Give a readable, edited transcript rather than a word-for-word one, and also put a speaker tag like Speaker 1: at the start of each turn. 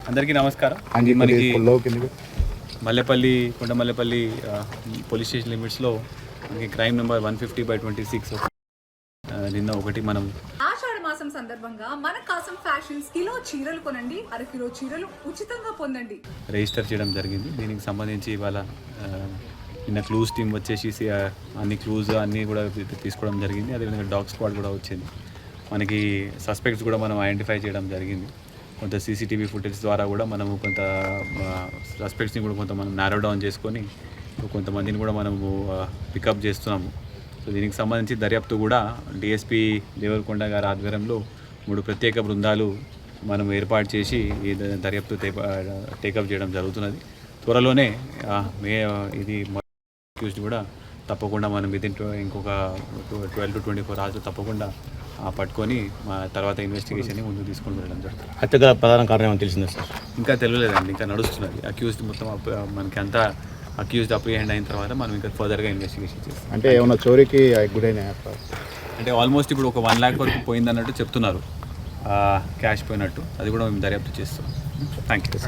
Speaker 1: అందరికీ నమస్కారం. మనకి మల్లెపల్లి కొండమల్లెపల్లి పోలీస్ స్టేషన్ లిమిట్స్లో మనకి క్రైమ్ నెంబర్ 150/26 నిన్న ఒకటి మనం
Speaker 2: ఆషాఢ మాసం సందర్భంగా మన కాసం ఫ్యాషన్స్ కిలో చీరలు కొనండి, అరకిలో చీరలు ఉచితంగా పొందండి
Speaker 1: రిజిస్టర్ చేయడం జరిగింది. దీనికి సంబంధించి ఇవాళ నిన్న క్లూస్ టీం వచ్చేసి అన్ని క్లూజ్ అన్నీ కూడా తీసుకోవడం జరిగింది. అదేవిధంగా డాగ్ స్క్వాడ్ కూడా వచ్చింది. మనకి సస్పెక్ట్స్ కూడా మనం ఐడెంటిఫై చేయడం జరిగింది. కొంత సీసీటీవీ ఫుటేజ్ ద్వారా కూడా మనము కొంత సస్పెక్ట్స్ని కూడా కొంత మనం నారో డౌన్ చేసుకొని కొంతమందిని కూడా మనము పికప్ చేస్తున్నాము. సో దీనికి సంబంధించి దర్యాప్తు కూడా డిఎస్పీ దేవరకొండ గారి ఆధ్వర్యంలో 3 ప్రత్యేక బృందాలు మనం ఏర్పాటు చేసి ఈ దర్యాప్తు టేకప్ చేయడం జరుగుతున్నది. త్వరలోనే ఇది అక్యూజ్డ్ కూడా తప్పకుండా మనం ఇంకొక 12 to 24 hours తప్పకుండా పట్టుకొని మా తర్వాత ఇన్వెస్టిగేషన్ని ముందుకు తీసుకొని వెళ్ళడం జరుగుతుంది.
Speaker 3: హత్యగా ప్రధాన కారణం ఏమో తెలిసిందా సార్?
Speaker 1: ఇంకా తెలియలేదండి, ఇంకా నడుస్తున్నది. అక్యూజ్డ్ మొత్తం మనకి అంతా అక్యూజ్డ్ అప్రిహెండ్ అయిన తర్వాత మనం ఇంకా ఫర్దర్గా ఇన్వెస్టిగేషన్ చేస్తాం.
Speaker 3: అంటే ఏమన్నా చోరీకి గురైన
Speaker 1: అంటే ఆల్మోస్ట్ ఇప్పుడు ఒక 1 lakh వరకు పోయిందన్నట్టు చెప్తున్నారు, క్యాష్ పోయినట్టు. అది కూడా మేము దర్యాప్తు చేస్తాం. Thank you.